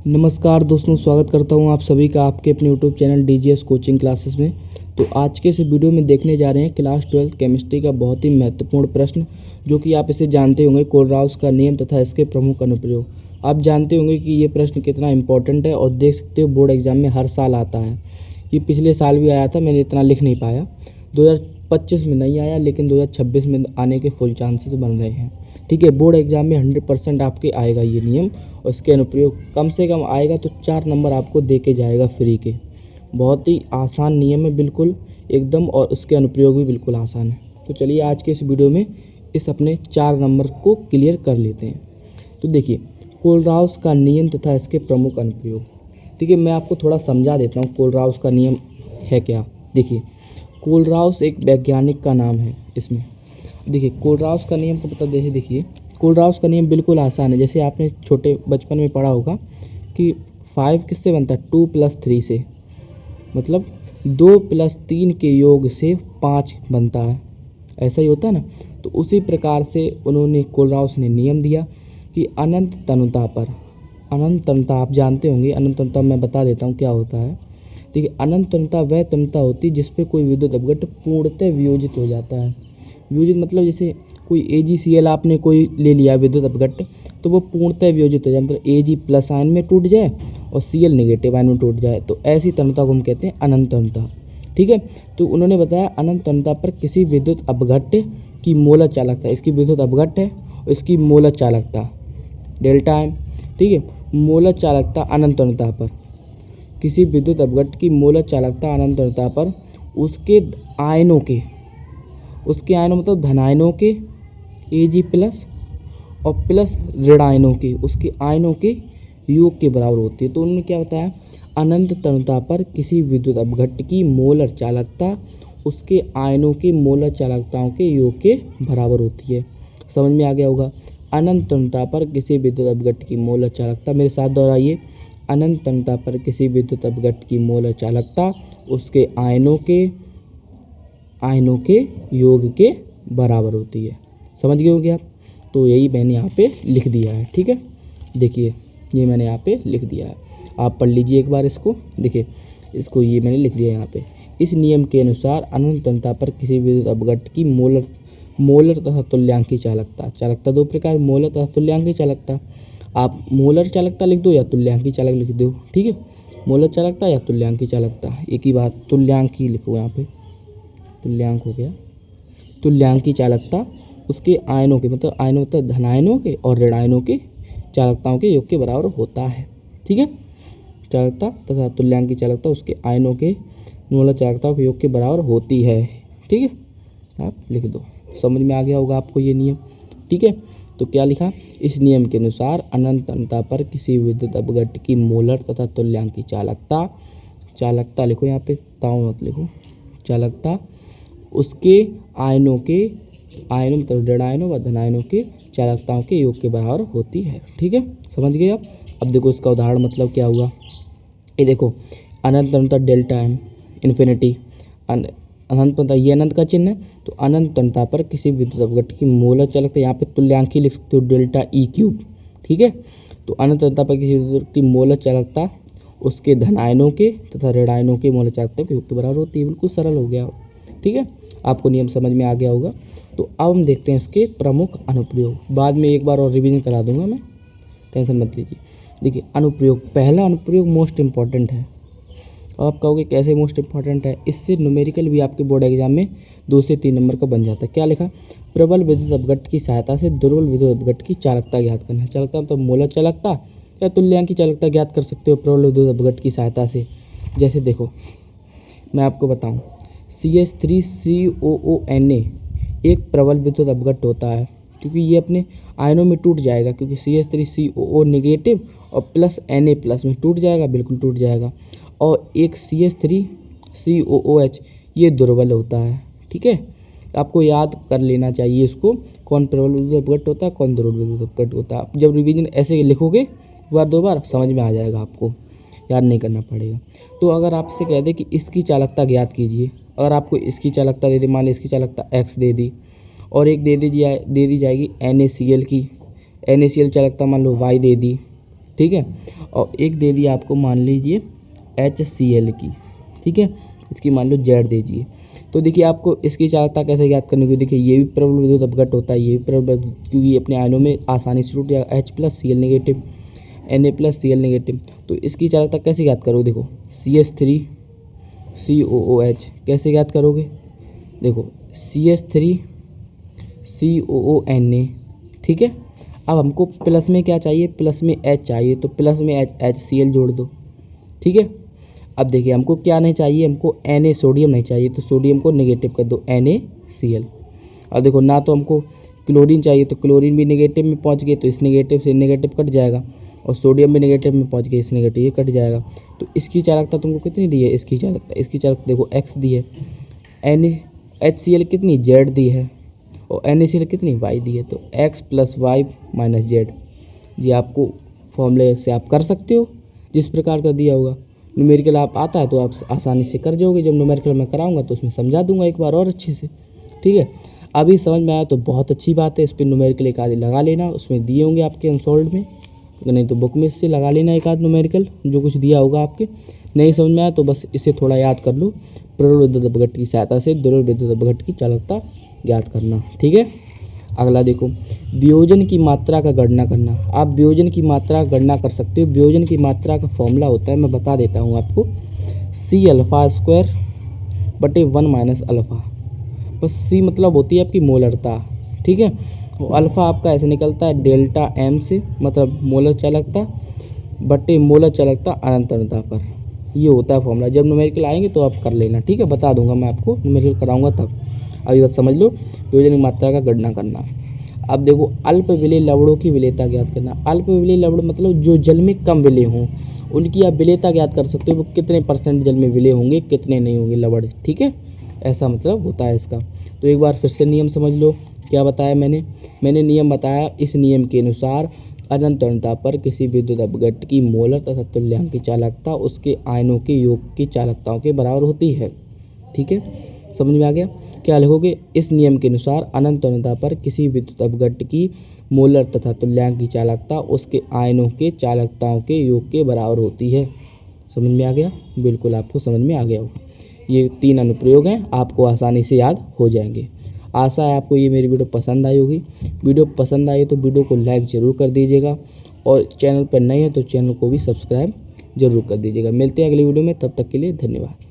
नमस्कार दोस्तों, स्वागत करता हूं आप सभी का आपके अपने YouTube channel DGS coaching classes में। तो आज के इस वीडियो में देखने जा रहे हैं क्लास 12 केमिस्ट्री का बहुत ही महत्वपूर्ण प्रश्न, जो कि आप इसे जानते होंगे, कोलराउस का नियम तथा इसके प्रमुख अनुप्रयोग। आप जानते होंगे कि ये प्रश्न कितना इंपॉर्टेंट है और देख सकते हो बोर्ड एग्जाम में हर साल आता है। ये पिछले साल भी आया था, मैंने इतना लिख नहीं पाया। 2025 में नहीं आया, लेकिन 2026 में आने के फुल चांसेस बन रहे हैं। ठीक है, बोर्ड एग्जाम में 100% आपके आएगा ये नियम, और इसके अनुप्रयोग कम से कम आएगा तो 4 नंबर आपको दे के जाएगा फ्री के। बहुत ही आसान नियम है बिल्कुल एकदम, और उसके अनुप्रयोग भी बिल्कुल आसान है। तो चलिए आज के इस वीडियो में इस अपने 4 नंबर को क्लियर कर लेते हैं। तो देखिए, कोलराउस का नियम तथा इसके प्रमुख अनुप्रयोग। ठीक है, मैं आपको थोड़ा समझा देता हूँ कोलराउस का नियम है क्या। देखिए, कोलराउस एक वैज्ञानिक का नाम है। इसमें देखिए कोलराउस का नियम को देखिए कोलराउस का नियम बिल्कुल आसान है। जैसे आपने छोटे बचपन में पढ़ा होगा कि 5 किससे बनता है, 2 + 3 से, मतलब 2 + 3 के योग से 5 बनता है। ऐसा ही होता है ना। तो उसी प्रकार से उन्होंने कोलराउस ने नियम दिया कि अनंत तनुता पर, अनंत तनुता आप जानते होंगे, अनंत तनुता मैं बता देता हूँ क्या होता है। देखिए, अनंत तनुता वह तनुता होती है जिस पे कोई विद्युत अपघट्ट पूर्णतः वियोजित हो जाता है। वियोजित मतलब जैसे कोई AgCl आपने कोई ले लिया विद्युत अपघट्ट, तो वो पूर्णतः वियोजित हो जाए, मतलब Ag+ आयन में टूट जाए और Cl नेगेटिव आयन में टूट जाए। तो ऐसी तनुता को हम कहते हैं अनंत तनुता। ठीक है, तो उन्होंने बताया अनंत तनुता पर किसी विद्युत अपघट्ट की मोलर चालकता, इसकी विद्युत अपघट्ट है और इसकी मोलर चालकता ΔM। ठीक है, मोलर चालकता अनंत तनुता पर, किसी विद्युत अपघट्ट की मोलर चालकता अनंत तनुता पर उसके आयनों मतलब धनायनों के Ag+ और प्लस ऋणायनों के, उसके आयनों के योग के बराबर होती है। तो उन्होंने क्या बताया, अनंत तनुता पर किसी विद्युत अपघट्ट की मोलर चालकता उसके आयनों की मोलर चालकताओं के योग के बराबर होती है। समझ में आ गया होगा। अनंत तनुता पर किसी विद्युत अपघट्ट की मोलर चालकता, मेरे साथ दोहराइए, अनंत तनुता पर किसी विद्युत अपघट्ट की मोलर चालकता उसके आयनों के योग के बराबर होती है। समझ गए होंगे आप। तो यही मैंने यहाँ पे लिख दिया है। ठीक है, देखिए ये मैंने यहाँ पे लिख दिया है, आप पढ़ लीजिए एक बार इसको। देखिए इसको, ये मैंने लिख दिया यहाँ पे। इस नियम के अनुसार अनंत तनुता पर किसी विद्युत अपघट्ट की मोलर तथा तुल्यांकी चालकता 2 प्रकार, मोलर तथा तुल्यांकी चालकता। आप मोलर चालकता लिख दो या तुल्यांकी चालक लिख दो। ठीक है, मोलर चालकता या तुल्यांकी चालकता, एक ही बात। तुल्यांकी लिखो यहाँ पे, तुल्यांक हो गया। तुल्यांकी चालकता उसके आयनों के, मतलब आयनों मतलब धनायनों के और ऋणायनों के चालकताओं के योग के बराबर होता है। ठीक है, चालकता तथा तुल्यांकी चालकता उसके आयनों के मोलर चालकताओं के योग के बराबर होती है। ठीक है, आप लिख दो। समझ में आ गया होगा आपको ये नियम। ठीक है, तो क्या लिखा, इस नियम के अनुसार अनंत तनुता पर किसी विद्युत अपघट्ट की मोलर तथा तुल्यांकी चालकता लिखो यहाँ पे, ताऊ मत लिखो, चालकता उसके आयनों मतलब ऋणायनों व धनायनों के चालकताओं के योग के बराबर होती है। ठीक है, समझ गए आप। अब देखो इसका उदाहरण मतलब क्या हुआ। ये देखो, अनंत तनुता ΔM इन्फिनिटी, अनंत तनुता, ये अनंत का चिन्ह है। तो अनंत तनुता पर किसी विद्युत अपघट्ट की मोलर चालकता, यहाँ पे तुल्यांकी लिख सकते हो ΔE3। ठीक है, तो अनंत तनुता पर किसी विद्युत की मोलर चालकता उसके धनायनों के तथा ऋणायनों के मोलर चालकता के योग के बराबर होती है। बिल्कुल सरल हो गया। ठीक है, आपको नियम समझ में आ गया होगा। तो अब हम देखते हैं इसके प्रमुख अनुप्रयोग। बाद में एक बार और रिवीजन करा दूंगा मैं, टेंशन मत लीजिए। देखिए अनुप्रयोग, पहला अनुप्रयोग मोस्ट इम्पॉर्टेंट है। आप कहोगे कैसे मोस्ट इम्पॉर्टेंट है, इससे न्यूमेरिकल भी आपके बोर्ड एग्जाम में 2 से 3 नंबर का बन जाता है। क्या लिखा, प्रबल विद्युत अपघट्ट की सहायता से दुर्बल विद्युत अपघट्ट की चालकता ज्ञात करना है। चालकता मतलब मोलर चालकता या तुल्यांकी चालकता ज्ञात कर सकते हो प्रबल विद्युत अपघट्ट की सहायता से। जैसे देखो मैं आपको बताऊँ, CH3COONa एक प्रबल विद्युत अपघट्ट होता है, क्योंकि ये अपने आयनों में टूट जाएगा, क्योंकि CH3COO नेगेटिव और प्लस Na+ में टूट जाएगा, बिल्कुल टूट जाएगा। और एक CH3COOH ये दुर्बल होता है। ठीक है, आपको याद कर लेना चाहिए इसको, कौन प्रबल विद्युत अपघट्ट होता है, कौन दुर्बल विद्युत अपघट्ट होता है। जब रिवीजन ऐसे लिखोगे एक बार 2 बार समझ में आ जाएगा, आपको याद नहीं करना पड़ेगा। तो अगर आपसे कह दे कि इसकी चालकता ज्ञात कीजिए, अगर आपको इसकी चालकता दे दी, मान ली इसकी चालकता X दे दी, और एक दे दी जाएगी NaCl की, NaCl चालकता मान लो Y दे दी, ठीक है। और एक दे दिया आपको मान लीजिए HCl की, ठीक है, इसकी मान लो Z दीजिए। तो देखिए आपको इसकी चालकता कैसे ज्ञात करनी होगी। देखिए ये भी प्रबल विद्युत अपघट्ट होता है, ये भी प्रबल, क्योंकि अपने आयनों में आसानी से टूट जाएगा, H+Cl नेगेटिव, Na+Cl नेगेटिव। तो इसकी चालकता कैसे ज्ञात करोगे, देखो CH3COOH कैसे ज्ञात करोगे, देखो CH3COONA, ठीक है। अब हमको प्लस में क्या चाहिए, प्लस में H चाहिए, तो प्लस में HCl जोड़ दो, ठीक है। अब देखिए हमको क्या नहीं चाहिए, हमको Na सोडियम नहीं चाहिए, तो सोडियम को नेगेटिव कर दो NaCl। अब देखो ना तो हमको क्लोरीन चाहिए, तो क्लोरीन भी नेगेटिव में पहुंच गए, तो इस नेगेटिव से नेगेटिव कट जाएगा, और सोडियम भी नेगेटिव में पहुंच गए, इस नेगेटिव ये कट जाएगा। तो इसकी चालकता तुमको कितनी दी है, इसकी चालकता देखो X दी है, HCl कितनी Z दी है, और NaCl कितनी Y दी है, तो X + Y - Z। जी आपको फॉर्मूले से आप कर सकते हो जिस प्रकार का दिया होगा। न्यूमेरिकल आप आता है तो आप आसानी से कर जाओगे, जब न्यूमेरिकल मैं कराऊंगा तो उसमें समझा दूंगा एक बार और अच्छे से, ठीक है। अभी समझ में आया तो बहुत अच्छी बात है, इस पर न्यूमेरिकल एक आध लगा लेना, उसमें दिए होंगे आपके अनसॉल्व में, नहीं तो बुक में से लगा लेना एक आध न्यूमेरिकल जो कुछ दिया होगा आपके। नहीं समझ में आया तो बस इसे थोड़ा याद कर लो, प्रबल विद्युत अपघट्ट की सहायता से दुर्बल विद्युत अपघट्ट की चालकता ज्ञात करना, ठीक है। अगला देखो, वियोजन की मात्रा का गणना करना। आप वियोजन की मात्रा का गणना कर सकते हो। वियोजन की मात्रा का फॉर्मूला होता है, मैं बता देता हूँ आपको, C⁴/1 - अल्फ़ा। बस C मतलब होती है आपकी मोलरता, ठीक है, और अल्फ़ा आपका ऐसे निकलता है डेल्टा M से, मतलब मोलर चालकता बटे मोलर चालकता अनंत अनंतता पर। ये होता है फॉर्मूला। जब न्यूमेरिकल आएंगे तो आप कर लेना, ठीक है, बता दूंगा मैं आपको, न्यूमेरिकल कराऊंगा तब। अभी बस समझ लो, वियोजन की मात्रा का गणना करना। अब देखो, अल्प विलेय लवणों की विलेयता ज्ञात करना। अल्प विलेय लवण मतलब जो जल में कम विलेय हों, उनकी आप विलेयता ज्ञात कर सकते हो, वो कितने % जल में विलेय होंगे, कितने नहीं होंगे लवण, ठीक है, ऐसा मतलब होता है इसका। तो एक बार फिर से नियम समझ लो, क्या बताया मैंने नियम बताया, इस नियम के अनुसार अनंत अनंतता पर किसी विद्युत अपघट्ट की मोलर तथा तुल्यांक की चालकता उसके आयनों के योग की चालकताओं के बराबर होती है, ठीक है। समझ में आ गया। क्या लिखोगे, इस नियम के अनुसार अनंत अनंतता पर किसी विद्युत अपघट्ट की मोलर तथा तुल्यांक की चालकता उसके आयनों के चालकताओं के योग के बराबर होती है। समझ में आ गया, बिल्कुल आपको समझ में आ गया होगा। ये 3 अनुप्रयोग हैं, आपको आसानी से याद हो जाएंगे। आशा है आपको ये मेरी वीडियो पसंद आई होगी। वीडियो पसंद आई तो वीडियो को लाइक ज़रूर कर दीजिएगा, और चैनल पर नए हैं तो चैनल को भी सब्सक्राइब जरूर कर दीजिएगा। मिलते हैं अगली वीडियो में, तब तक के लिए धन्यवाद।